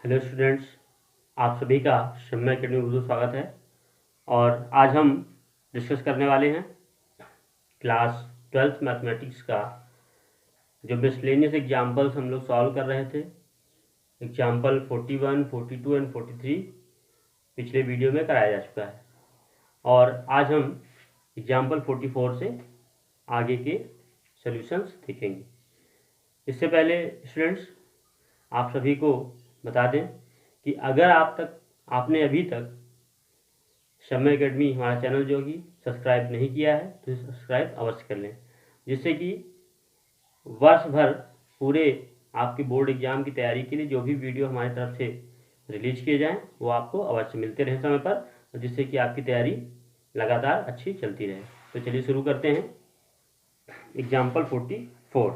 Hello students, आप सभी का शम्या अकेडमी में बहुत स्वागत है। और आज हम डिस्कस करने वाले हैं क्लास 12th मैथमेटिक्स का जो मिसलेनियस एग्जाम्पल्स हम लोग सॉल्व कर रहे थे। एग्जाम्पल 41, 42 एंड 43 पिछले वीडियो में कराया जा चुका है और आज हम एग्जाम्पल 44 से आगे के सॉल्यूशंस देखेंगे। इससे पहले स्टूडेंट्स, आप सभी को बता दें कि अगर आपने अभी तक शम्या अकेडमी हमारा चैनल जो कि सब्सक्राइब नहीं किया है तो सब्सक्राइब अवश्य कर लें, जिससे कि वर्ष भर पूरे आपके बोर्ड एग्जाम की तैयारी के लिए जो भी वीडियो हमारी तरफ से रिलीज किए जाएं वो आपको अवश्य मिलते रहें समय पर, और जिससे कि आपकी तैयारी लगातार अच्छी चलती रहे। तो चलिए शुरू करते हैं। एग्जाम्पल 44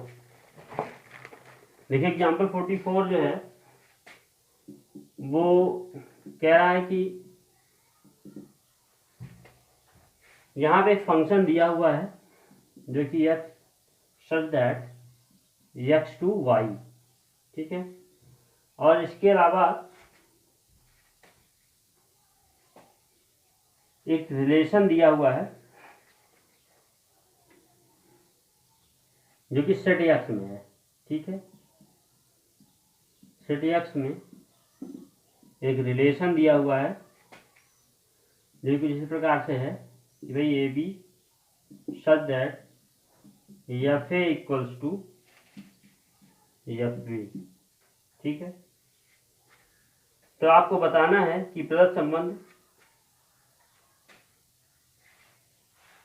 देखिए, एग्जाम्पल 44 जो है वो कह रहा है कि यहाँ पे एक फंक्शन दिया हुआ है जो कि x such that x to y, ठीक है। और इसके अलावा एक रिलेशन दिया हुआ है जो कि सेट x में है, ठीक है। सेट x में एक रिलेशन दिया हुआ है जो कि इस प्रकार से है कि भाई a b such that f a equals to f b, ठीक है। तो आपको बताना है कि प्रदत्त संबंध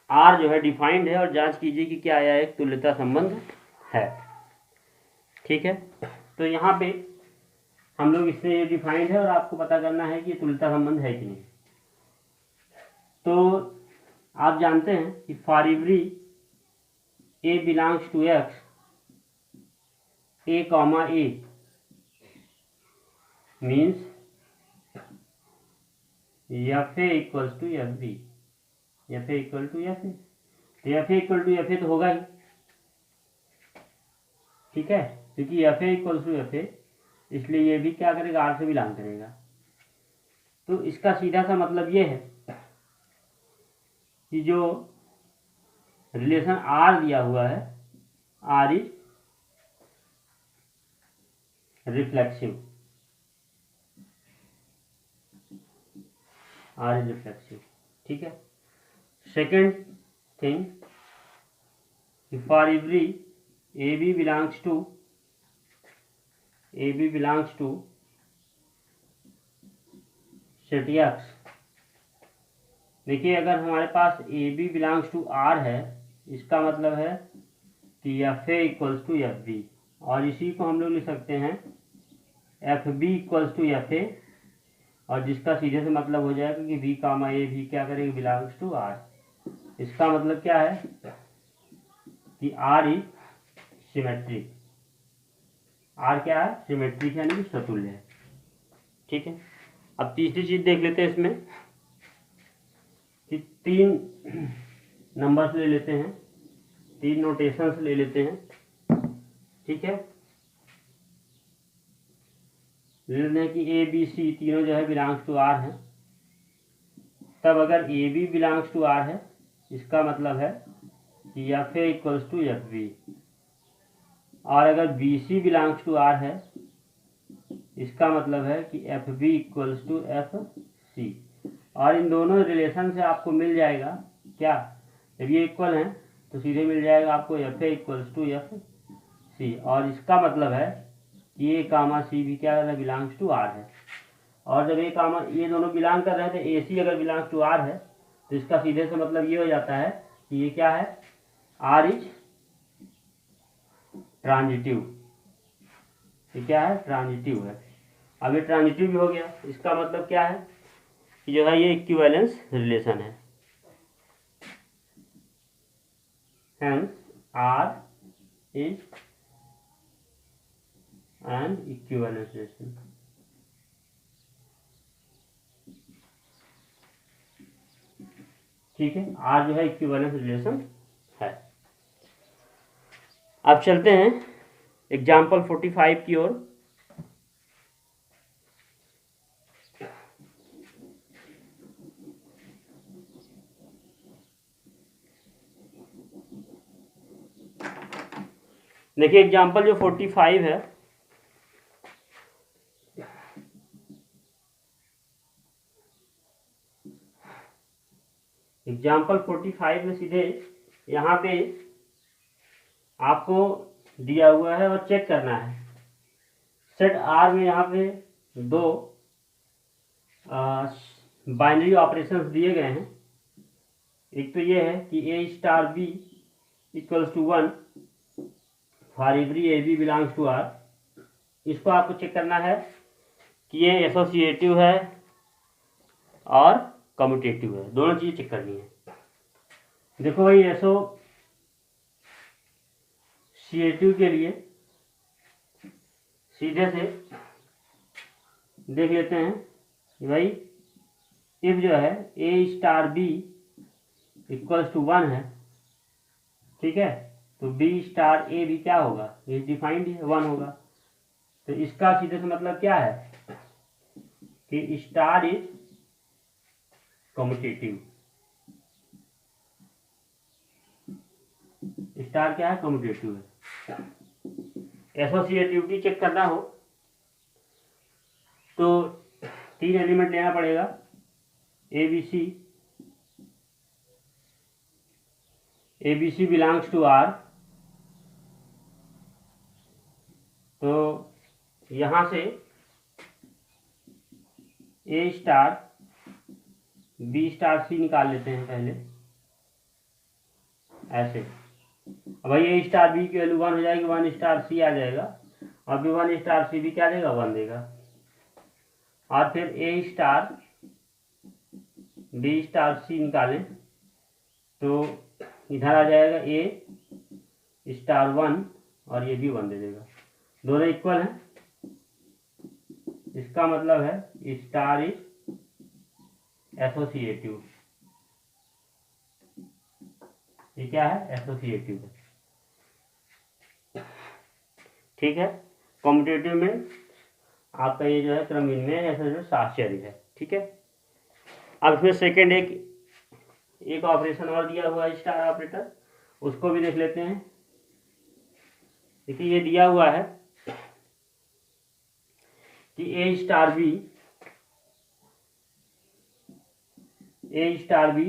आर जो है डिफाइंड है और जांच कीजिए कि क्या यह एक तुल्यता संबंध है, ठीक है। तो यहाँ पे हम लोग इससे ये डिफाइंड है और आपको पता करना है कि तुल्यता संबंध है कि नहीं। तो आप जानते हैं कि for every a belongs to X a comma a means f a equals to f b, f a equal to f a. तो f a equal to f a तो होगा ही, ठीक है, क्योंकि f a equals to f a, इसलिए ये भी क्या करेगा, आर से बिलोंग करेगा। तो इसका सीधा सा मतलब ये है कि जो रिलेशन आर दिया हुआ है, R is reflexive, R is reflexive, ठीक है। Second thing, for every a b belongs to set X. देखिए, अगर हमारे पास a b belongs to R है, इसका मतलब है कि f a equals to f b, और इसी को हम लोग लिख सकते हैं f b equals to f a, और जिसका सीधे से मतलब हो जाएगा कि बी कामा ए भी क्या करेगा, बिलोंग्स टू आर। इसका मतलब क्या है कि आर इज सिमेट्रिक, आर क्या है, सिमेट्रिक यानी कि समतुल्य है, ठीक है। अब तीसरी चीज देख लेते हैं इसमें कि तीन नंबर्स ले लेते हैं, तीन नोटेशंस ले लेते हैं, ठीक है। ले लेते हैं कि ए बी सी तीनों जो है बिलोंग्स टू आर है। तब अगर a b belongs to R है, इसका मतलब है कि f a equals to f b, और अगर b c belongs to R है, इसका मतलब है कि f b equals to f c. और इन दोनों रिलेशन से आपको मिल जाएगा क्या, जब ये इक्वल हैं तो सीधे मिल जाएगा आपको f a equals to f c, और इसका मतलब है कि ए कामा सी भी क्या है, बिलोंग्स टू आर है। और जब ए कामा ये दोनों बिलोंग कर रहे हैं तो ए सी अगर बिलोंग्स टू आर है तो इसका सीधे से मतलब ये हो जाता है कि ये क्या है, आर इज ट्रांजिटिव, ये क्या है, ट्रांजिटिव है। अब ये ट्रांजिटिव भी हो गया, इसका मतलब क्या है कि जो है ये इक्विवेलेंस रिलेशन है, hence R is an equivalence relation. ठीक है, आर जो है इक्विवेलेंस रिलेशन है। अब चलते हैं एग्जाम्पल 45 की ओर। देखिए एग्जाम्पल जो 45 है, एग्जाम्पल 45 में सीधे यहाँ पे आपको दिया हुआ है और चेक करना है। सेट आर में यहाँ पे दो बाइनरी ऑपरेशंस दिए गए हैं। एक तो ये है कि a star b equals to 1 for every a b belongs to R. इसको आपको चेक करना है कि ये एसोसिएटिव है और कम्यूटेटिव है, दोनों चीज़ चेक करनी है। देखो भाई एसोसिएटिव के लिए सीधे से देख लेते हैं कि भाई इफ जो है ए स्टार बी इक्वल्स टू 1 है, ठीक है, तो बी स्टार ए भी क्या होगा, ये डिफाइंड है, 1 होगा। तो इसका सीधे से मतलब क्या है कि स्टार इज कम्यूटेटिव। स्टार क्या है, कम्यूटेटिव है। एसोसिएटिविटी चेक करना हो तो 3 एलिमेंट लेना पड़ेगा, a b c belongs to R. तो यहां से a star b star c निकाल लेते हैं पहले, ऐसे। अब भाई ए स्टार बी की वैल्यू 1 हो जाएगी, 1 स्टार सी आ जाएगा, और भी 1 स्टार सी भी क्या देगा, 1 देगा। और फिर ए स्टार बी स्टार सी निकालें तो इधर आ जाएगा ए स्टार 1 और ये भी 1 दे देगा, दोनों इक्वल हैं। इसका मतलब है स्टार इज एसोसिएटिव। ये क्या है, एसोसिएटिव है, ठीक है। कॉम्पिटेटिव में आपका ये जो है क्रम इनमें ऐसा जो साक्षरी है, ठीक है। अब इसमें सेकेंड एक ऑपरेशन और दिया हुआ है स्टार ऑपरेटर, उसको भी देख लेते हैं। देखिए ये दिया हुआ है कि ए स्टार बी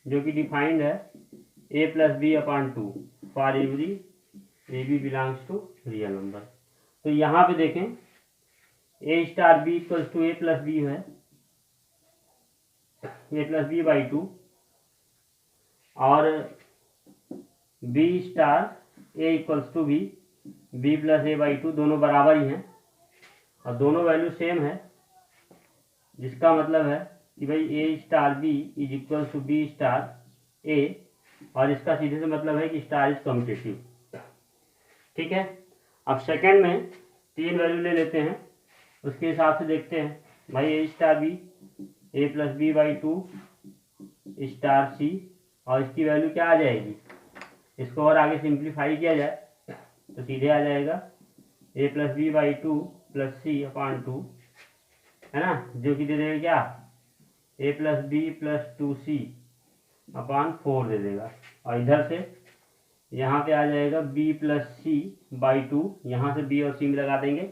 जो कि डिफाइंड है a plus b upon 2 for every a b belongs to real number. तो यहाँ पे देखें a star b equals to a plus b है, ए प्लस बी बाई 2, और b star a equals to b plus a by 2, दोनों बराबर ही हैं और दोनों वैल्यू सेम है, जिसका मतलब है कि भाई a star b is equal to b star a, और इसका सीधे से मतलब है कि स्टार इज कम्यूटेटिव, ठीक है। अब सेकंड में 3 वैल्यू ले लेते हैं, उसके हिसाब से देखते हैं। भाई a star b a plus b by 2 star c, और इसकी वैल्यू क्या आ जाएगी, इसको और आगे सिंप्लीफाई किया जाए तो सीधे आ जाएगा a plus b by 2 plus c upon 2, है ना, जो कि दे देगा क्या, a plus b plus 2c upon 4 दे देगा। और इधर से यहाँ पे आ जाएगा b प्लस सी बाई 2, यहाँ से b और c में लगा देंगे,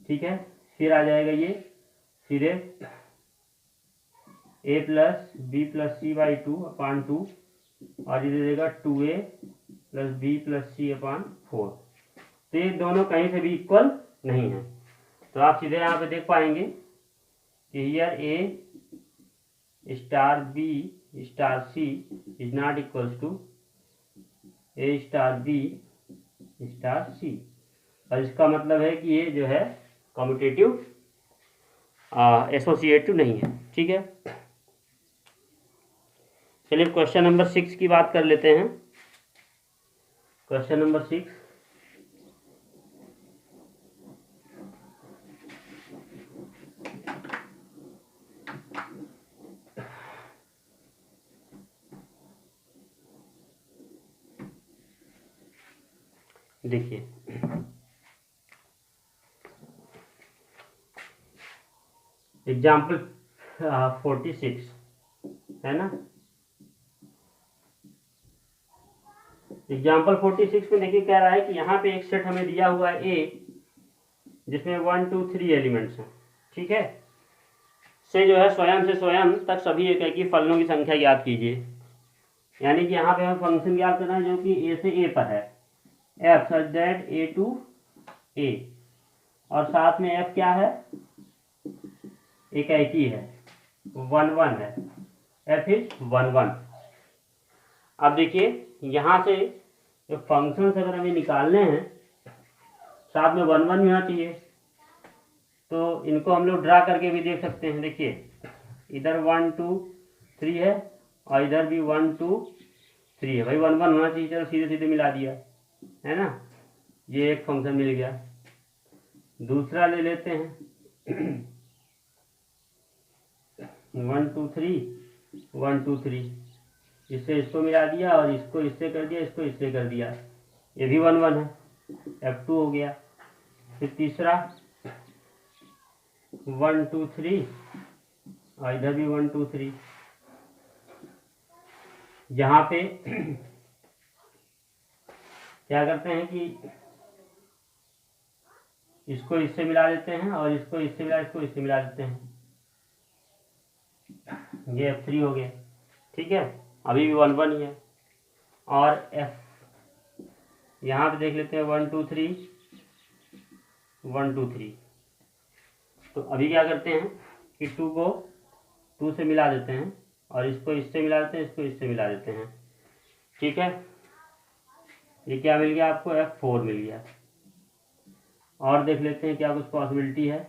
ठीक है। फिर आ जाएगा ये सीधे a plus b plus c by 2 upon 2, और ये दे देगा 2a plus b plus c upon 4। तो ये दोनों कहीं से भी इक्वल नहीं है, तो आप सीधे यहाँ पे देख पाएंगे कि here a star b star c is not equals to a star b star c, और इसका मतलब है कि ये जो है कम्यूटेटिव एसोसिएटिव नहीं है, ठीक है। चलिए क्वेश्चन नंबर 6 की बात कर लेते हैं। क्वेश्चन नंबर 6, देखिए एग्जाम्पल 46 है ना। एग्जाम्पल 46 में देखिए कह रहा है कि यहाँ पे एक सेट हमें दिया हुआ है ए, जिसमें 1 2 3 एलिमेंट्स हैं, ठीक है, से जो है स्वयं से स्वयं तक सभी एकाकी फलनों की संख्या ज्ञात कीजिए। यानी कि यहाँ पे हमें फंक्शन ज्ञात करना है जो कि ए से ए पर है, f such that a to a, और साथ में एफ क्या है, एकाकी है, 1 1 है, एफ इज 1 1। अब देखिए यहाँ से जो फंक्शन अगर हमें निकालने हैं साथ में 1 1 होना चाहिए, तो इनको हम लोग ड्रा करके भी देख सकते हैं। देखिए इधर 1 2 3 है और इधर भी 1 2 3 है, भाई 1 1 होना चाहिए, चलो सीधे सीधे मिला दिया है ना, ये एक फंक्शन मिल गया। दूसरा ले लेते हैं 1 2 3 1 2 3, इससे इसको मिला दिया और इसको इससे कर दिया, इसको इससे कर दिया, ये भी 1 1 है, F2 हो गया। फिर तीसरा 1 2 3 और इधर भी 1 2 3, यहाँ पे क्या करते हैं कि इसको इससे मिला देते हैं और इसको इससे मिला, इसको इससे मिला देते हैं, ये F3 हो गया, ठीक है, अभी भी 1 1 ही है। और F यहाँ पे देख लेते हैं 1 2 3 1 2 3, तो अभी क्या करते हैं कि 2 को 2 से मिला देते हैं और इसको इससे मिला देते हैं, इसको इससे मिला देते हैं, ठीक है, ये क्या मिल गया आपको, F4 मिल गया। और देख लेते हैं क्या कुछ पॉसिबिलिटी है,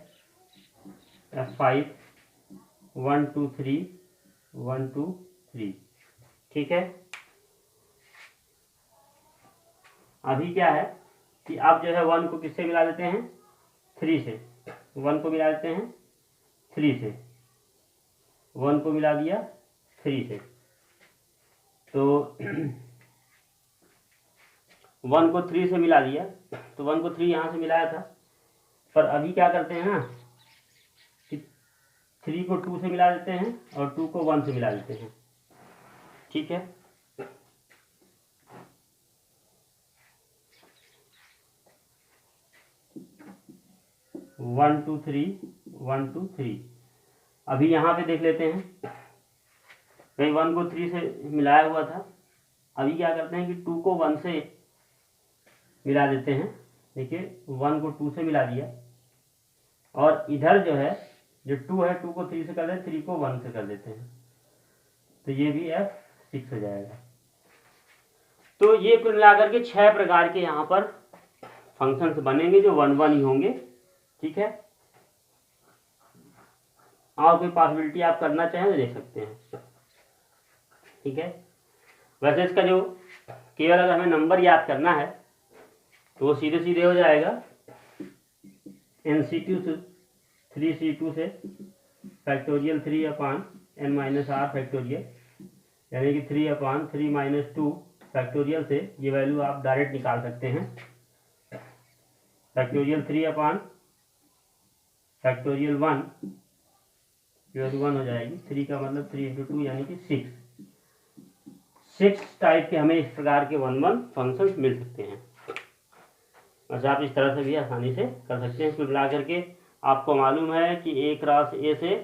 F5 1 2 3 1 2 3, ठीक है। अभी क्या है कि आप जो है 1 को किससे मिला देते हैं, 3 से, 1 को मिला देते हैं 3 से, 1 को मिला दिया 3 से, तो 1 को 3 से मिला दिया, तो 1 को 3 यहाँ से मिलाया था, पर अभी क्या करते हैं ना कि 3 को 2 से मिला देते हैं और 2 को 1 से मिला देते हैं, ठीक है। वन टू थ्री 1 2 3, अभी यहाँ पे देख लेते हैं, भाई 1 को 3 से मिलाया हुआ था, अभी क्या करते हैं कि 2 को 1 से मिला देते हैं। देखिए 1 को 2 से मिला दिया और इधर जो है जो 2 है 2 को 3 से कर देते, 3 को 1 से कर देते हैं, तो ये भी F6 हो जाएगा। तो ये कुल मिलाकर के 6 प्रकार के यहाँ पर फंक्शंस बनेंगे जो 1 1 ही होंगे, ठीक है। और कोई पॉसिबिलिटी आप करना चाहें तो देख सकते हैं, ठीक है। वैसे इसका जो केवल अगर हमें नंबर याद करना है तो वो सीधे सीधे हो जाएगा NC2 से 3C2 से फैक्टोरियल 3/n-r फैक्टोरियल, यानी कि 3/3 - 2 फैक्टोरियल से ये वैल्यू आप डायरेक्ट निकाल सकते हैं। फैक्टोरियल 3/1 जो 1 हो जाएगी, 3 का मतलब 3 × 2 यानी कि 6 टाइप के हमें इस प्रकार के 1 1 फंक्शंस मिल सकते हैं। बस आप इस तरह से भी आसानी से कर सकते हैं। कुल मिला करके आपको मालूम है कि A क्रॉस A से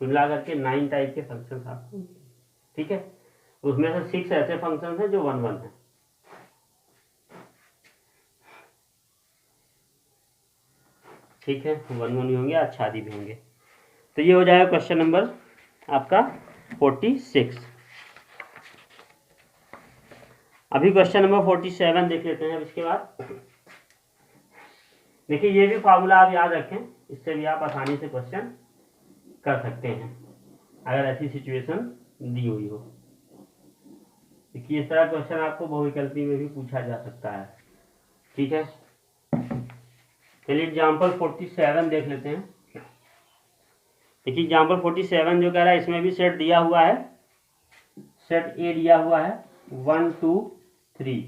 कुल मिला करके 9 टाइप के फंक्शंस आपको, ठीक है, उसमें से 6 ऐसे फंक्शंस हैं जो 1 1 है, ठीक है, 1 1 भी होंगे, आच्छादी भी होंगे। तो ये हो जाएगा क्वेश्चन नंबर आपका 46। अभी क्वेश्चन नंबर 47 देख लेते हैं। अब इसके बाद देखिए ये भी फार्मूला आप याद रखें, इससे भी आप आसानी से क्वेश्चन कर सकते हैं अगर ऐसी सिचुएशन दी हुई हो। देखिए इस तरह क्वेश्चन आपको बहुविकल्पी में भी पूछा जा सकता है, ठीक है। चलिए एग्जाम्पल 47 देख लेते हैं। देखिए एग्जाम्पल 47 जो कह रहा है इसमें भी सेट दिया हुआ है, सेट ए दिया हुआ है 1 2 3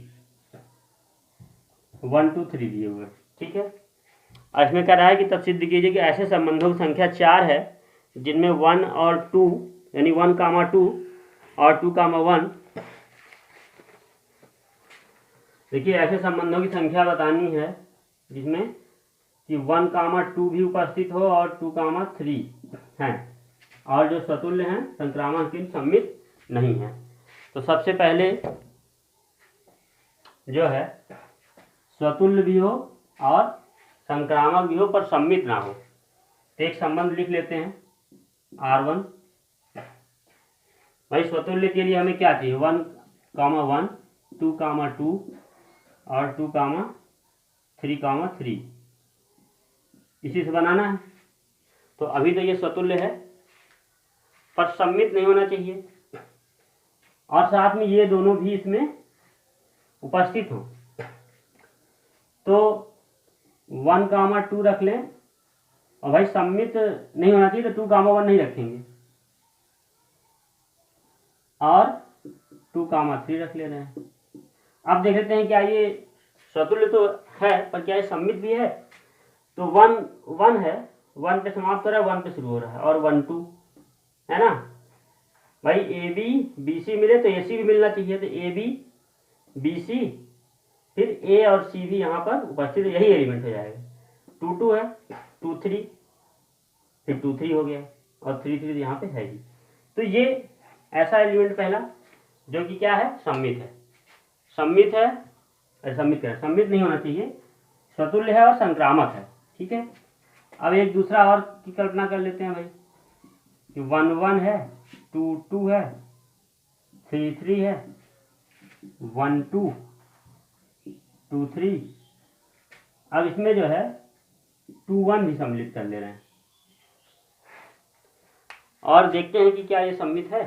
1 2 3 दिए हुए, ठीक है। और इसमें कह रहा है कि तब सिद्ध कीजिए कि ऐसे संबंधों की संख्या 4 है जिनमें 1 और 2 यानी 1, 2 और 2, 1 देखिए ऐसे संबंधों की संख्या बतानी है जिसमें कि 1, 2 भी उपस्थित हो और 2, 3 हैं और जो स्वतुल्य हैं, संक्रामक चिन्ह सम्मित नहीं है। तो सबसे पहले जो है स्वतुल्य भी हो और संक्रामक भी हो पर सम्मित ना हो। तो एक संबंध लिख लेते हैं R1। भाई स्वतुल्य के लिए हमें क्या चाहिए, 1, 1, 2, 2 और 2, 3, 3 इसी से बनाना है। तो अभी तो ये स्वतुल्य है पर सम्मित नहीं होना चाहिए और साथ में ये दोनों भी इसमें उपस्थित हो। तो 1, 2 रख लें और भाई सम्मित नहीं होना चाहिए तो 2, 1 नहीं रखेंगे और 2, 3 रख ले रहे हैं। अब देख लेते हैं क्या ये स्वतुल्य तो है पर क्या ये सम्मित भी है। तो 1 है, 1 पे समाप्त हो रहा है, 1 पे शुरू हो रहा है और 1, 2 है ना। भाई ए बी बी सी मिले तो ए सी भी मिलना चाहिए। तो ए बी बी सी फिर ए और सी भी यहाँ पर उपस्थित, यही एलिमेंट हो जाएगा। 2, 2 है, 2, 3 फिर 2, 3 हो गया और 3, 3 यहाँ पे है ही। तो ये ऐसा एलिमेंट पहला जो कि क्या है, सम्मित है। सम्मित है, सम्मित नहीं होना चाहिए, स्वतुल्य है और संक्रामक है। ठीक है। अब एक दूसरा और की कल्पना कर लेते हैं भाई कि 1, 1 है, 2, 2 है, 3, 3 है, 1, 2, 2, 3। अब इसमें जो है 2, 1 भी सम्मिलित कर ले रहे हैं और देखते हैं कि क्या ये सम्मित है।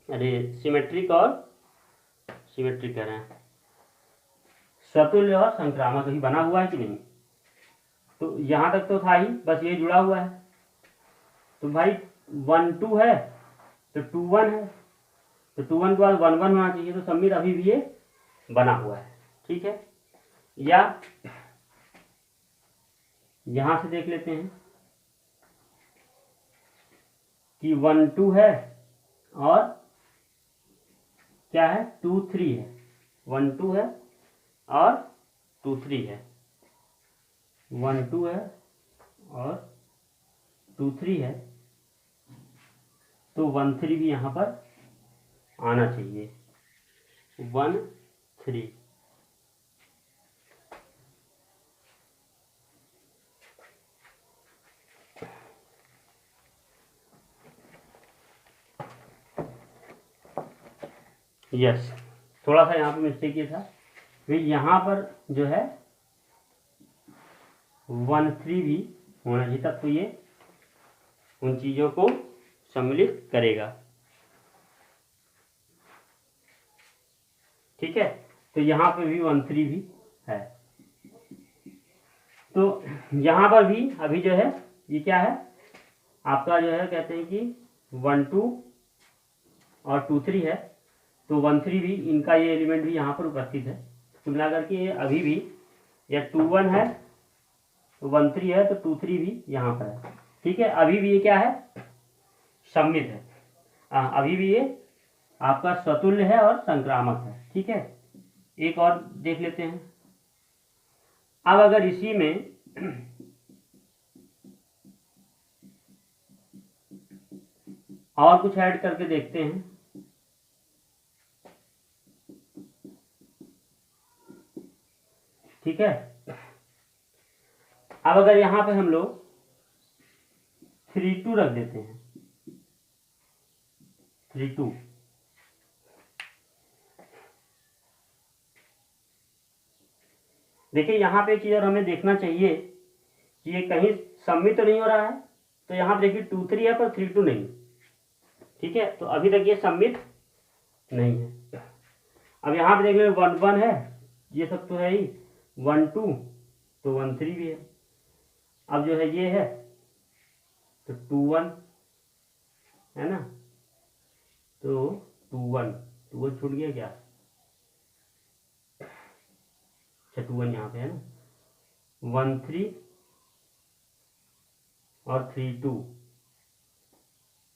अरे सिमेट्रिक और सिमेट्रिक कह रहे हैं, स्वतुल्य और संक्रामक ही बना हुआ है कि नहीं। तो यहां तक तो था ही, बस ये जुड़ा हुआ है। तो भाई 1, 2 है तो 2, 1 है, तो 2, 1 के बाद 1, 1 होना चाहिए। तो सम्मित अभी भी ये बना हुआ है। ठीक है। या यहां से देख लेते हैं कि 1, 2 है और क्या है, 2, 3 है। 1, 2 है और 2, 3 है, 1, 2 है और 2, 3 है। तो 1, 3 भी यहाँ पर आना चाहिए। 1, 3 यस। थोड़ा सा यहाँ पे मिस्टेक ये था, फिर यहाँ पर जो है 1, 3 भी होना चाहिए, तब तो ये उन चीजों को सम्मिलित करेगा। ठीक है। तो यहाँ पर भी 1, 3 भी है। तो यहाँ पर भी अभी जो है ये क्या है आपका, जो है कहते हैं कि 1, 2 और 2, 3 है। तो 1, 3 भी, इनका ये एलिमेंट भी यहाँ पर उपस्थित है। तो मिला करके ये अभी भी या 2, 1 है तो 1, 3 है तो 2, 3 भी यहाँ पर है। ठीक है। अभी भी ये क्या है, सम्मित है। अभी भी ये आपका स्वतुल्य है और संक्रामक है। ठीक है। एक और देख लेते हैं। अब अगर इसी में और कुछ ऐड करके देखते हैं। ठीक है। अब अगर यहां पे हम लोग 3, 2 रख देते हैं, 3, 2, देखिए यहाँ पे एक चीज और हमें देखना चाहिए कि ये कहीं सम्मित तो नहीं हो रहा है। तो यहाँ पे देखिए 2, 3 है पर 3, 2 नहीं। ठीक है। तो अभी तक ये सम्मित नहीं है। अब यहाँ पे देख लो 1, 1 है, ये सब तो है ही, 1, 2 तो 1, 3 भी है। अब जो है ये है तो 2, 1 है ना, तो 2, 1 छूट गया क्या, अच्छा 2, 1 यहाँ पे है ना, 1, 3 और 3, 2,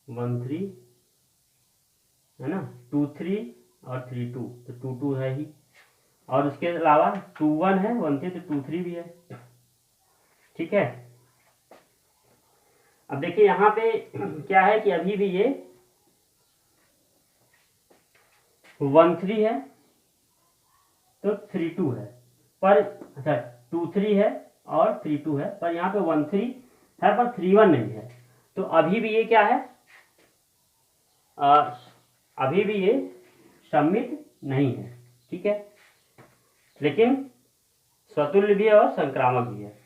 1, 3 है ना, 2, 3 और 3, 2 तो 2, 2 है ही। और उसके अलावा 2 1 है, 1 3 तो 2 3 भी है। ठीक है, अब देखिए यहाँ पे क्या है कि अभी भी ये 1 3 है तो 3 2 है, पर अच्छा 2 3 है और 3 2 है, पर यहाँ पे 1 3 है पर 3 1 नहीं है। तो अभी भी ये क्या है, अभी भी ये सममित नहीं है। ठीक है, लेकिन स्वतुल्य भी है और संक्रामक भी है।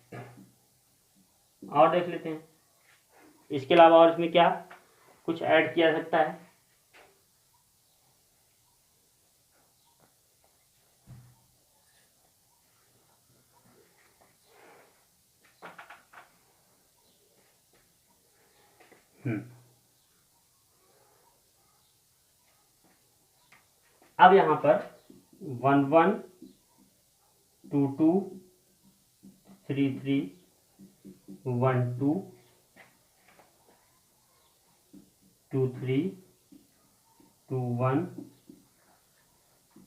और देख लेते हैं इसके अलावा और इसमें क्या कुछ ऐड किया जा सकता है। अब यहाँ पर 1 1 2 2 3 3 1 2 2 3 2 1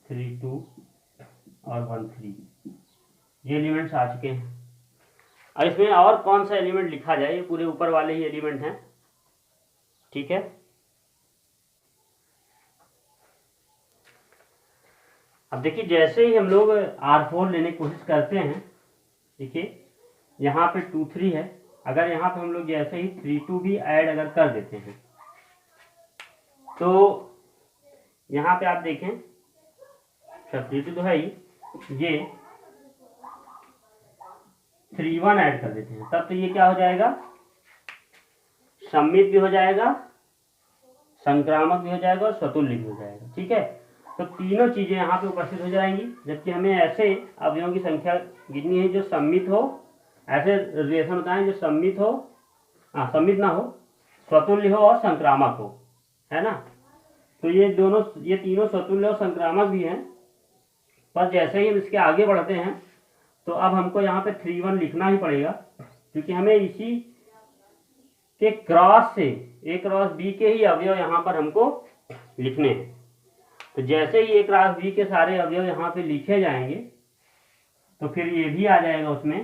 3 2 और 1 3 ये एलिमेंट्स आ चुके हैं। और इसमें और कौन सा एलिमेंट लिखा जाए, ये पूरे ऊपर वाले ही एलिमेंट हैं। ठीक है, अब देखिए जैसे ही हम लोग R4 लेने की कोशिश करते हैं, देखिए यहाँ पे 2 3 है, अगर यहाँ पे हम लोग जैसे ही 3 2 भी ऐड अगर कर देते हैं तो यहाँ पे आप देखें 3 2 तो है ही, ये 3 1 ऐड कर देते हैं, तब तो ये क्या हो जाएगा, सममित भी हो जाएगा, संक्रामक भी हो जाएगा और स्वतुल्य भी हो जाएगा। ठीक है, तो तीनों चीजें यहाँ पे उपस्थित हो जाएंगी, जबकि हमें ऐसे अवयवों की संख्या गिननी है जो सम्मित हो, ऐसे रिलेशन बताएं जो सम्मित हो, सम्मित ना हो, स्वतुल्य हो और संक्रामक हो, है ना। तो ये तीनों स्वतुल्य और संक्रामक भी हैं, पर जैसे ही हम इसके आगे बढ़ते हैं तो अब हमको यहाँ पे 3 1 लिखना ही पड़ेगा, क्योंकि हमें इसी के क्रॉस से A क्रॉस B के ही अवयव यहाँ पर हमको लिखने हैं। तो जैसे ही A क्रॉस B के सारे अवयव यहाँ पे लिखे जाएंगे तो फिर ये भी आ जाएगा उसमें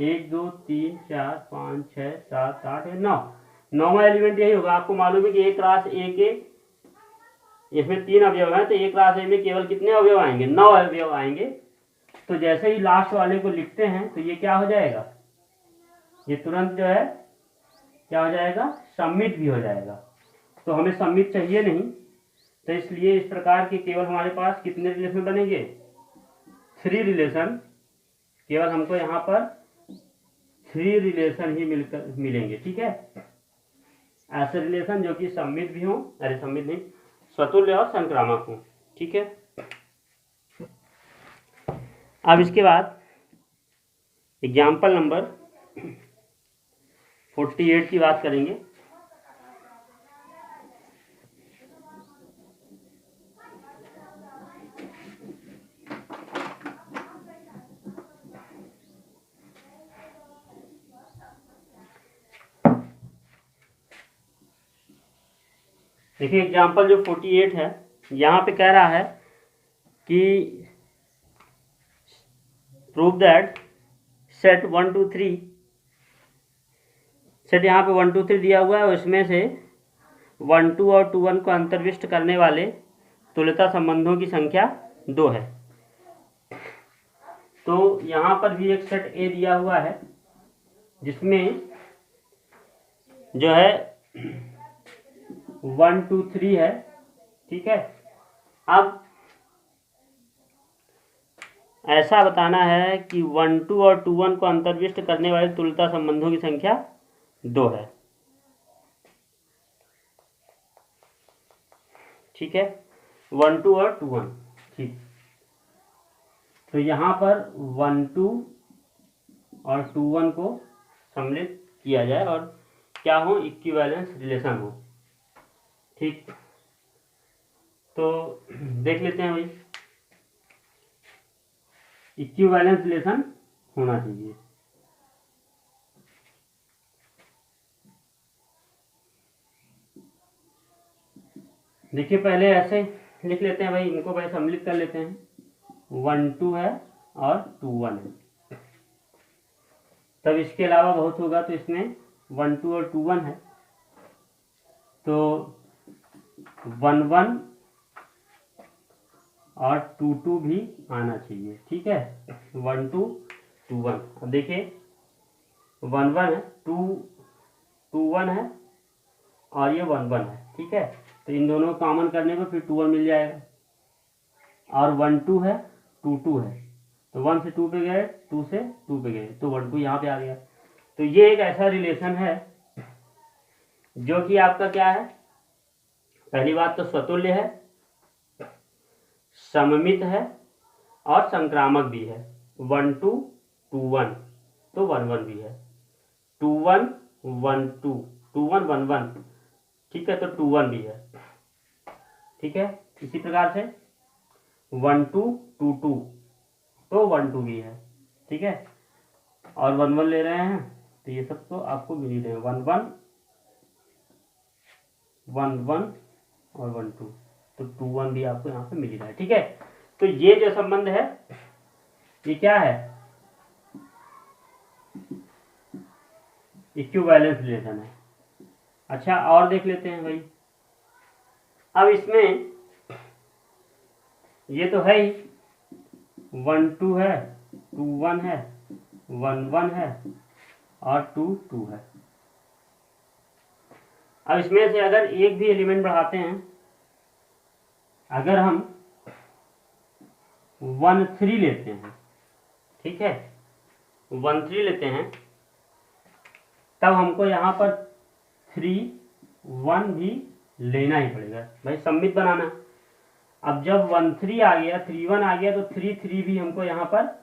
1 2 3 4 5 6 7 8 9 9वां एलिमेंट यही होगा। आपको मालूम है कि A क्रॉस A के इसमें 3 अवयव हैं, तो A क्रॉस A में केवल कितने अवयव आएंगे, 9 अवयव आएंगे। तो जैसे ही लास्ट वाले को लिखते हैं तो ये क्या हो जाएगा, ये तुरंत जो है क्या हो जाएगा, सम्मित भी हो जाएगा। तो हमें सम्मित चाहिए नहीं, तो इसलिए इस प्रकार के केवल हमारे पास कितने रिलेशन बनेंगे, 3 रिलेशन, केवल हमको यहाँ पर 3 रिलेशन ही मिलेंगे। ठीक है, ऐसे रिलेशन जो कि सम्मित भी हो, अरे सम्मित नहीं, स्वतुल्य और संक्रामक हो। ठीक है, अब इसके बाद एग्जाम्पल नंबर 48 की बात करेंगे। देखिए एग्जाम्पल जो 48 है, यहाँ पे कह रहा है कि प्रूव दैट सेट 1 2 3, सेट यहाँ पे 1 2 3 दिया हुआ है, उसमें से 1 2 और 2 1 को अंतर्विष्ट करने वाले तुल्यता संबंधों की संख्या 2 है। तो यहाँ पर भी एक सेट A दिया हुआ है जिसमें जो है 1 2 3 है। ठीक है, अब ऐसा बताना है कि 1 2 और 2 1 को अंतर्विष्ट करने वाले तुल्यता संबंधों की संख्या 2 है। ठीक है, 1 2 और 2 1। ठीक, तो यहाँ पर 1 2 और 2 1 को सम्मिलित किया जाए और क्या हो, इक्विवेलेंस रिलेशन हो। ठीक, तो देख लेते हैं भाई, इक्विवेलेंस रिलेशन होना चाहिए। देखिए पहले ऐसे लिख लेते हैं भाई, इनको पहले सम्मिलित कर लेते हैं। 1 2 है और 2 1 है। तब इसके अलावा बहुत होगा तो इसमें 1 2 और 2 1 है, तो 1 1 और 2 2 भी आना चाहिए। ठीक है, 1 2 2 1। अब देखिए 1 1 है, 2 2 1 है और ये 1 1 है। ठीक है, तो इन दोनों को कॉमन करने पर फिर 2 1 मिल जाएगा, और 1 2 है, 2 2 है, तो 1 से 2 पे गए, 2 से 2 पे गए, तो 1 2 यहाँ पे आ गया। तो ये एक ऐसा रिलेशन है जो कि आपका क्या है, पहली बात तो स्वतुल्य है, सममित है और संक्रामक भी है। 1 2 2 1 तो 1 1 भी है, 2 1 1 2 2 1 1 1। ठीक है, तो 2 1 भी है। ठीक है, इसी प्रकार से 1 2 2 2 तो 1 2 भी है। ठीक है, और 1 1 ले रहे हैं तो ये सब तो आपको मिल ही रहे हैं, 1 1 1 1 और 1 2, तो 2 1 भी आपको यहाँ पे मिल ही रहा है। ठीक है, तो ये जो संबंध है ये क्या है, इक्विवेलेंस रिलेशन है। अच्छा, और देख लेते हैं भाई। अब इसमें ये तो है ही, 1 2 है, 2 1 है, 1 1 है और 2 2 है। अब इसमें से अगर एक भी एलिमेंट बढ़ाते हैं, अगर हम 1 3 लेते हैं, ठीक है, 1 3 लेते हैं, तब हमको यहाँ पर 3 1 भी लेना ही पड़ेगा भाई, सम्मित बनाना। अब जब 1 3 आ गया, 3 1 आ गया, तो 3 3 भी हमको यहाँ पर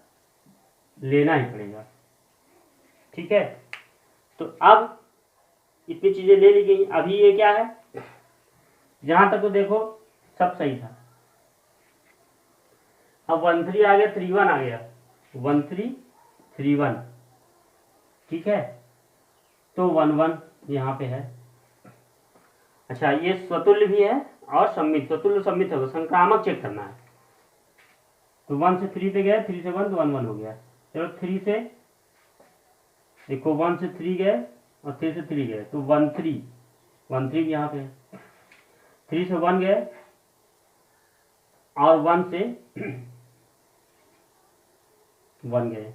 लेना ही पड़ेगा। ठीक है, तो अब इतनी चीजें ले ली गई। अभी ये क्या है, जहां तक तो देखो सब सही था। अब 1 3 आ गया, 3 1 आ गया, 1 3 3 1। ठीक है, तो 1 1 यहाँ पे है। अच्छा, ये स्वतुल्य भी है और सम्मित, स्वतुल्य सम्मित है, संक्रामक चेक करना है। तो 1 से 3 पे गए, 3 से 1 तो 1 1 हो गया। चलो 3 से देखो, 1 से 3 गए और 3 से 3 गए, तो 1 3 यहाँ पे है। 3 से 1 गए और 1 से 1 गए।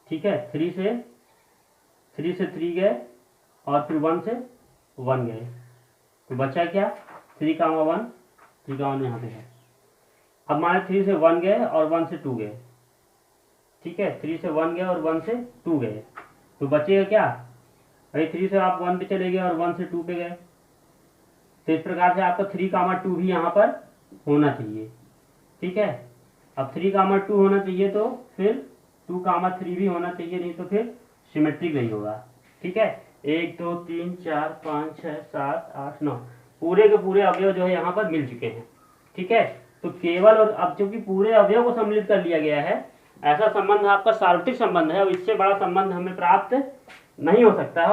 ठीक है, 3 से 3 गए और फिर 1 से 1 गए, तो बचा क्या, 3 1 3 1 यहाँ पे है। अब माने 3 से 1 गए और 1 से 2 गए। ठीक है, 3 से 1 गए और 1 से 2 गए, तो बचेगा क्या भाई, 3 से आप 1 पे चले गए और 1 से 2 पे गए, तो इस प्रकार से आपका 3 2 भी यहाँ पर होना चाहिए। ठीक है, अब 3 2 होना चाहिए, तो फिर 2 3 भी होना चाहिए, नहीं तो फिर सिमेट्रिक नहीं होगा। ठीक है, 1 2 3 4 5 6 7 8 9 पूरे के पूरे अवयव जो है यहाँ पर मिल चुके हैं। ठीक है, तो केवल, और अब चूंकि पूरे अवयव को सम्मिलित कर लिया गया है, ऐसा संबंध आपका सार्वत्रिक संबंध है, और इससे बड़ा संबंध हमें प्राप्त नहीं हो सकता है,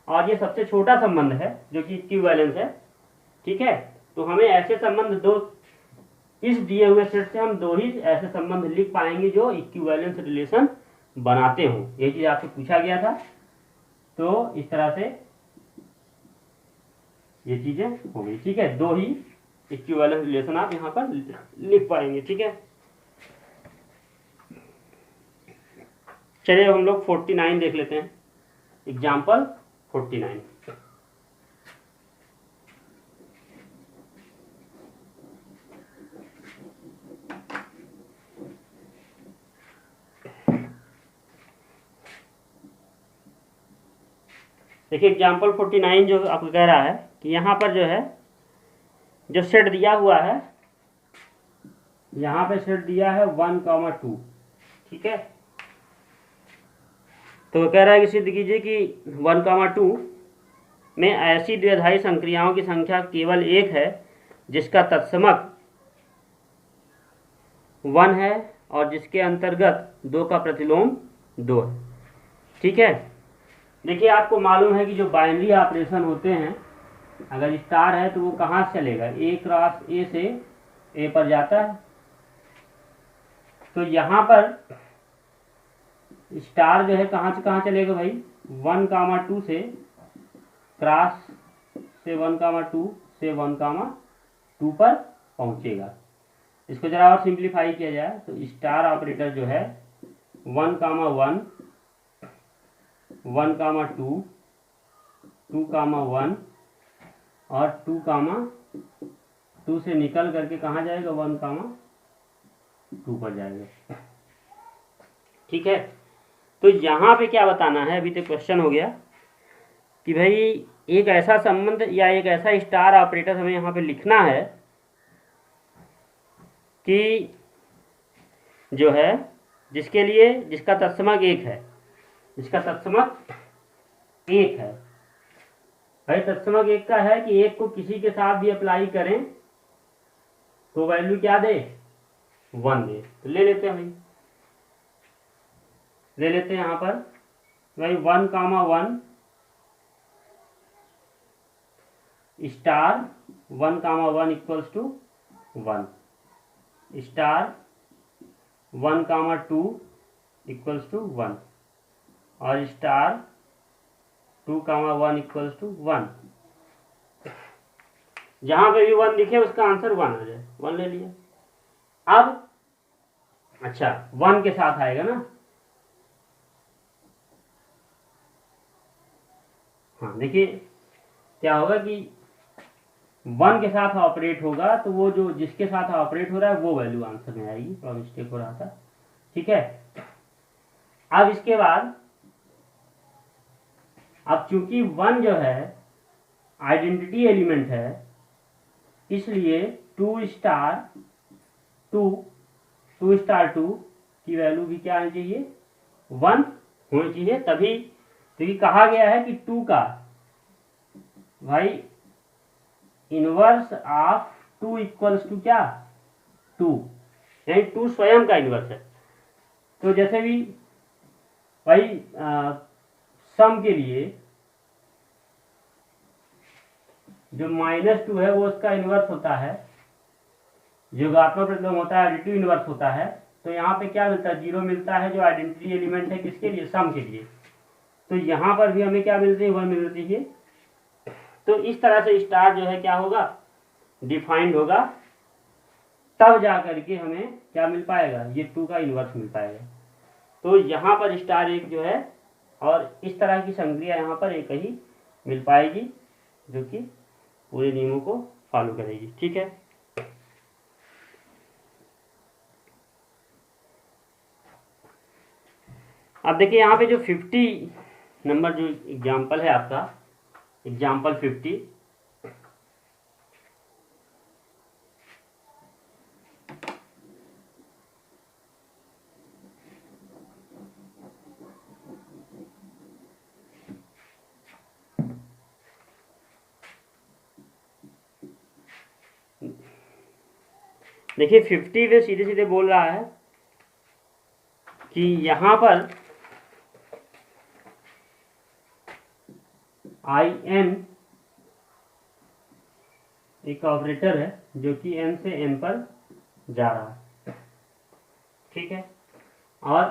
और ये सबसे छोटा संबंध है जो कि इक्विवेलेंस है। ठीक है, तो हमें ऐसे संबंध दो, इस दिए हुए सेट से हम 2 ही ऐसे संबंध लिख पाएंगे जो इक्विवेलेंस रिलेशन बनाते हों। ये चीज आपसे पूछा गया था, तो इस तरह से ये चीजें हो गई। ठीक है, 2 ही इक्विवेलेंस रिलेशन आप यहाँ पर लिख पाएंगे। ठीक है, चलिए हम लोग 49 देख लेते हैं, एग्जाम्पल 49। देखिए एग्जाम्पल 49 जो आपको कह रहा है कि यहाँ पर जो है, जो सेट दिया हुआ है, यहाँ पे सेट दिया है 1 2। ठीक है, तो कह रहा है कि सिद्ध कीजिए कि 1 2 में ऐसी द्विआधारी संक्रियाओं की संख्या केवल 1 है जिसका तत्समक 1 है और जिसके अंतर्गत 2 का प्रतिलोम 2 है। ठीक है, देखिए आपको मालूम है कि जो बाइनरी ऑपरेशन होते हैं, अगर स्टार है तो वो कहाँ से चलेगा, ए क्रॉस ए से ए पर जाता है, तो यहाँ पर स्टार जो है कहाँ से कहाँ चलेगा भाई, 1,2 से क्रॉस से 1,2 से 1,2 पर पहुँचेगा। इसको जरा और सिंप्लीफाई किया जाए तो स्टार ऑपरेटर जो है 1,1 1,2 2,1 और 2,2 से निकल करके कहाँ जाएगा, 1,2 पर जाएगा। ठीक है, तो यहाँ पे क्या बताना है, अभी तक क्वेश्चन हो गया कि भाई एक ऐसा संबंध या एक ऐसा स्टार ऑपरेटर हमें यहाँ पे लिखना है कि जो है जिसके लिए जिसका तत्समक 1 है, जिसका तत्समक 1 है। भाई तत्समक 1 का है कि 1 को किसी के साथ भी अप्लाई करें तो वैल्यू क्या दे, 1 दे। तो ले लेते हैं भाई, ले लेते हैं यहाँ पर भाई 1,1 star 1,1 equals to 1 star 1,2 equals to 1 और स्टार 2,1 इक्वल्स टू 1। जहां पे भी 1 लिखे उसका आंसर 1 आ जाए, 1 ले लिया। अब अच्छा 1 के साथ आएगा ना, हाँ देखिए क्या होगा कि 1 के साथ ऑपरेट होगा तो वो जो जिसके साथ ऑपरेट हो रहा है वो वैल्यू आंसर में आएगी, थोड़ा मिस्टेक हो रहा था। ठीक है, अब इसके बाद अब चूंकि 1 जो है आइडेंटिटी एलिमेंट है इसलिए 2 स्टार 2 की वैल्यू भी क्या आनी चाहिए, 1 होनी चाहिए। तभी क्योंकि कहा गया है कि 2 का भाई इनवर्स ऑफ 2 इक्वल्स टू क्या, 2, यानी 2 स्वयं का इनवर्स है। तो जैसे भी भाई सम के लिए जो -2 है वो उसका इनवर्स होता है, योगात्मक प्रतिलोम होता है, एडिटिव इनवर्स होता है। तो यहाँ पे क्या मिलता है, 0 मिलता है जो आइडेंटिटी एलिमेंट है किसके लिए, सम के लिए। तो यहाँ पर भी हमें क्या मिलती है, 1 मिलती है। तो इस तरह से स्टार जो है क्या होगा, डिफाइंड होगा, तब जा करके हमें क्या मिल पाएगा, ये 2 का इनवर्स मिल पाएगा। तो यहाँ पर स्टार 1 जो है और इस तरह की संक्रिया यहाँ पर एक ही मिल पाएगी जो कि पूरे नियमों को फॉलो करेगी। ठीक है, अब देखिए यहाँ पे जो 50 नंबर जो एग्जाम्पल है आपका, एग्जाम्पल 50, देखिए 50 में सीधे सीधे बोल रहा है कि यहाँ पर IN एक ऑपरेटर है जो कि n से n पर जा रहा है। ठीक है, और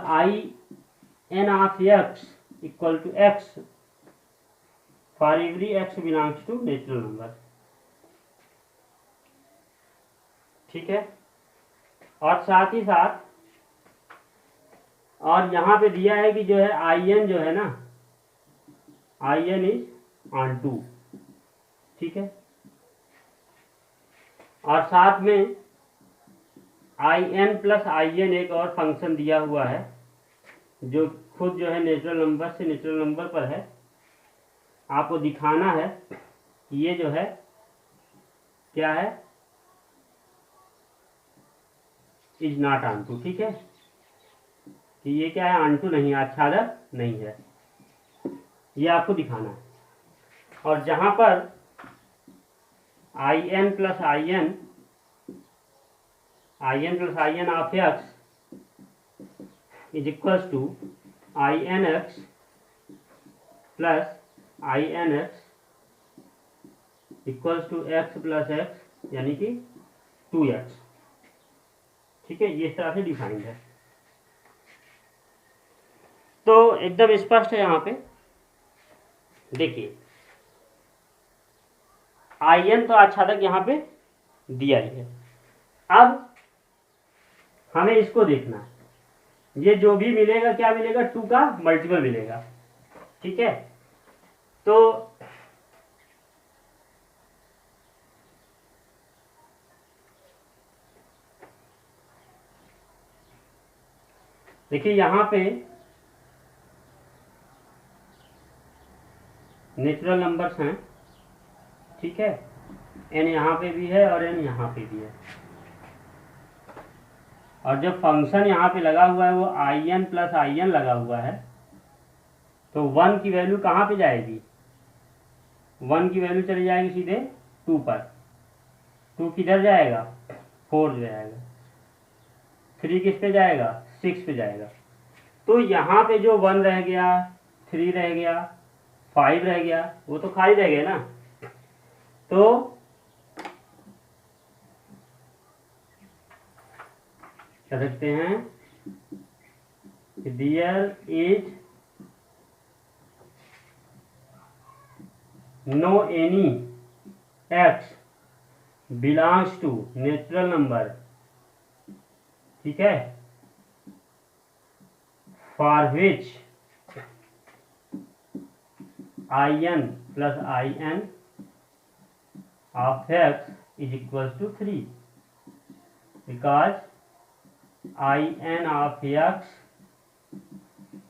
IN of x equal to x for every x belongs to natural number. ठीक है, और साथ ही साथ और यहाँ पे दिया है कि जो है IN जो है ना, IN इज ऑन 2। ठीक है, और साथ में IN प्लस IN एक और फंक्शन दिया हुआ है जो खुद जो है नेचुरल नंबर से नेचुरल नंबर पर है। आपको दिखाना है कि ये जो है क्या है, इज नॉट ऑन 2। ठीक है, कि ये क्या है, ऑन 2 नहीं है, आच्छादक नहीं है, ये आपको दिखाना है। और जहां पर IN plus IN of x is equals to INX plus INX equals to x plus x यानी कि 2x। ठीक है, ये इस तरह से डिफाइंड है। तो एकदम स्पष्ट है यहाँ पे। देखिए in तो आच्छादक यहाँ पे दिया ही है। अब हमें इसको देखना है, ये जो भी मिलेगा क्या मिलेगा, 2 का मल्टीपल मिलेगा। ठीक है, तो देखिए यहाँ पे नेचुरल नंबर्स हैं। ठीक है, n यहाँ पे भी है और n यहाँ पे भी है, और जब फंक्शन यहाँ पे लगा हुआ है वो in प्लस in लगा हुआ है, तो 1 की वैल्यू कहाँ पे जाएगी, 1 की वैल्यू चली जाएगी सीधे 2 पर। 2 किधर जाएगा, 4 जाएगा। 3 किस पे जाएगा, 6 पे जाएगा। तो यहाँ पे जो 1 रह गया, 3 रह गया, 5 रह गया, वो तो खाली रह गया ना। तो कह सकते हैं there is no any x belongs to natural number. ठीक है, for which in plus in of x is equals to 3, because in of x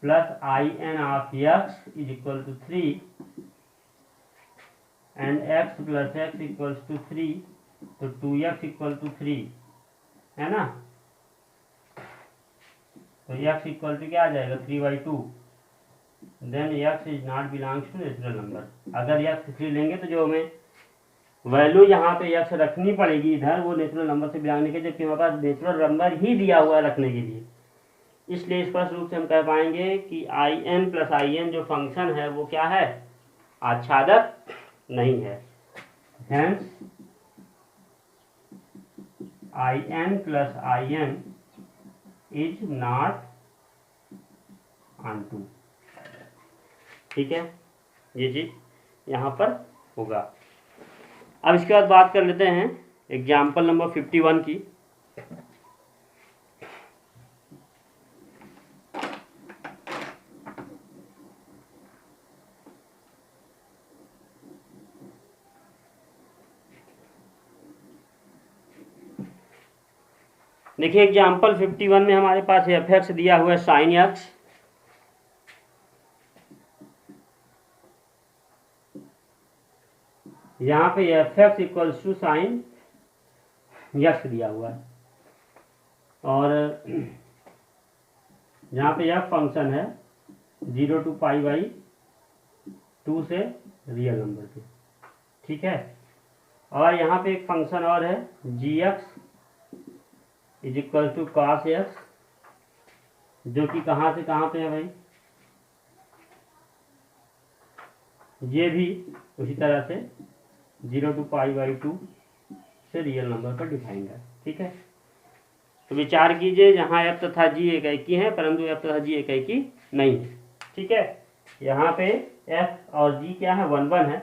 plus in of x is equal to 3 and x plus x equals to 3, तो 2x equal to 3 है ना। तो x equal to क्या आ जाएगा, 3/2। Then x is not belongs to natural number. अगर x 3 लेंगे तो जो हमें वैल्यू यहाँ पे x रखनी पड़ेगी इधर, वो नेचुरल नंबर से बिलोंग नहीं कर, जबकि हमारे पास नेचुरल नंबर ही दिया हुआ है रखने के लिए। इसलिए स्पष्ट रूप से हम कह पाएंगे कि in प्लस in जो फंक्शन है वो क्या है, आच्छादक नहीं है। Hence in plus in is not onto. ठीक है, ये चीज यहाँ पर होगा। अब इसके बाद बात कर लेते हैं एग्जाम्पल नंबर 51 की। देखिए एग्जाम्पल 51 में हमारे पास f(x) दिया हुआ है sin x। यहाँ पे f(x) equals to sign x दिया हुआ है, और यहाँ पे f फंक्शन है 0 to π/2 से रियल नंबर पे। ठीक है, और यहाँ पे एक फंक्शन और है gx is equal to cos x, जो कि कहाँ से कहाँ पे है भाई, ये भी उसी तरह से 0 to π/2 से रियल नंबर पर डिफाइंड है। ठीक है, तो विचार कीजिए, जहाँ f तथा g एक एक ही है, परंतु f तथा g एक एक ही नहीं है। ठीक है, यहाँ पे f और g क्या है, 1 1 है,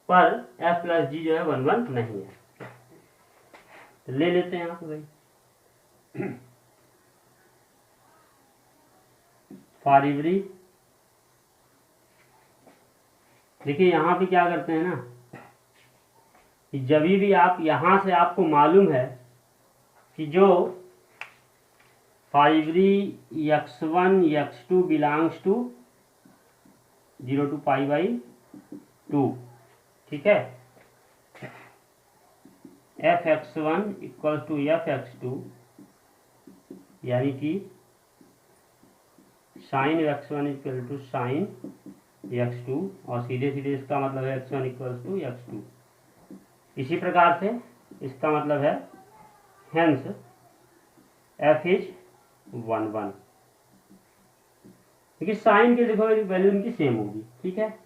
पर f प्लस g जो है 1 1 नहीं है। तो ले लेते हैं यहाँ पे भाई फॉर एवरी। देखिए यहाँ पे क्या करते हैं ना, कि जब भी आप यहाँ से आपको मालूम है कि जो for every x1 x2 belongs to 0 to π/2। ठीक है, f(x1) इक्वल्स टू f(x2), यानी कि sign x1 equal to sign x2, और सीधे सीधे इसका मतलब है x1 इक्वल्स टू x2। इसी प्रकार से इसका मतलब है हेंस f इज 1 1, क्योंकि साइन के देखो वैल्यू इनकी सेम होगी। ठीक है,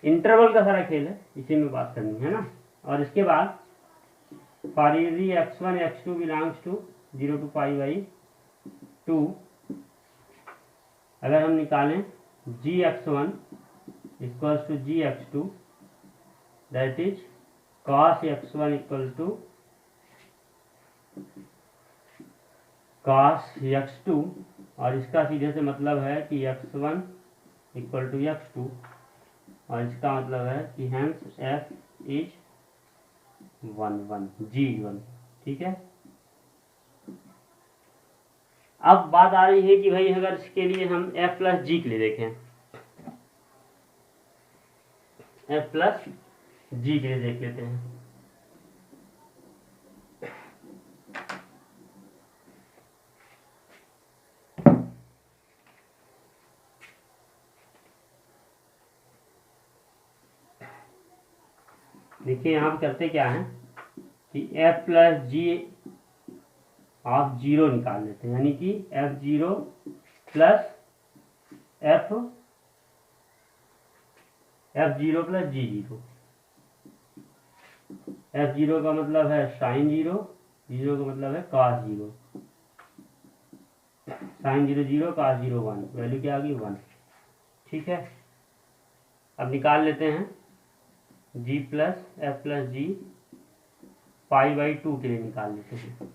इंटरवल का सारा खेल है, इसी में बात करनी है ना। और इसके बाद for every x1 x2 belongs to 0 to π/2, अगर हम निकालें gx1 equals to gx2, that is cos x1 equal to cos x2, और इसका सीधे से मतलब है कि x1 इक्वल टू x2, और इसका मतलब है कि हेंस f इज 1 g1। ठीक है। अब बात आ रही है कि भाई अगर इसके लिए हम f प्लस जी के लिए देखें, f प्लस जी के लिए देख लेते हैं। देखिए यहाँ पे करते क्या है कि f प्लस जी ऑफ 0 निकाल लेते हैं, यानी कि f0 plus f0 plus g0। f0 का मतलब है साइन 0, g0 का मतलब है cos 0। साइन 0 0, cos 0 1, वैल्यू क्या आ गई 1। ठीक है। अब निकाल लेते हैं g प्लस f प्लस जी π/2 के लिए निकाल लेते हैं,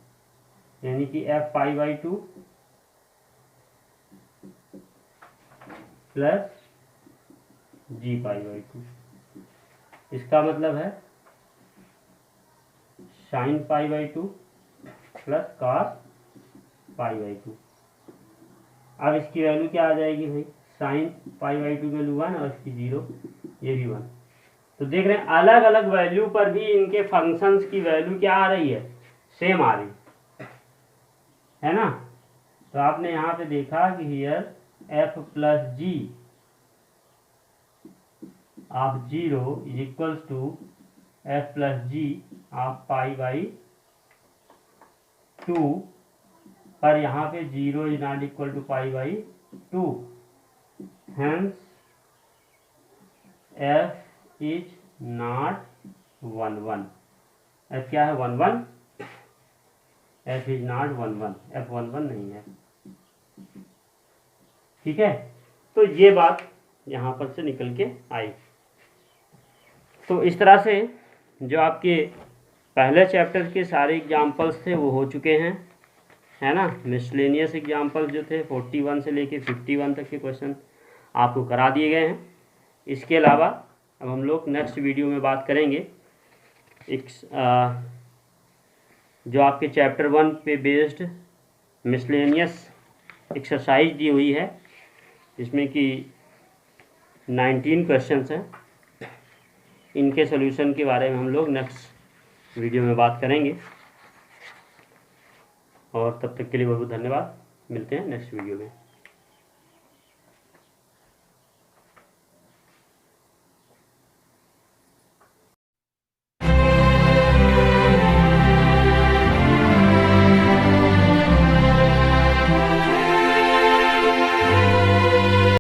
यानी कि f π/2 प्लस g π/2, इसका मतलब है साइन π/2 प्लस cos π/2। अब इसकी वैल्यू क्या आ जाएगी भाई, साइन π/2 की वैल्यू 1 और इसकी 0, ये भी 1। तो देख रहे हैं अलग अलग वैल्यू पर भी इनके फंक्शंस की वैल्यू क्या आ रही है, सेम आ रही है ना। तो आपने यहाँ पे देखा कि here f plus g of 0 is equals to f plus g of π/2, पर यहाँ पे 0 is not equal to π/2, hence f is not 1 f क्या है 1 f इज नॉट 1 f 1 नहीं है। ठीक है। तो ये बात यहाँ पर से निकल के आई। तो इस तरह से जो आपके पहले चैप्टर के सारे एग्जाम्पल्स थे वो हो चुके हैं, है ना। मिसलेनियस एग्जाम्पल्स जो थे 41 से लेके 51 तक के क्वेश्चन आपको करा दिए गए हैं। इसके अलावा अब हम लोग नेक्स्ट वीडियो में बात करेंगे एक जो आपके चैप्टर 1 पे बेस्ड मिसलेनियस एक्सरसाइज दी हुई है, जिसमें कि 19 क्वेश्चंस हैं। इनके सॉल्यूशन के बारे में हम लोग नेक्स्ट वीडियो में बात करेंगे। और तब तक के लिए बहुत बहुत धन्यवाद। मिलते हैं नेक्स्ट वीडियो में।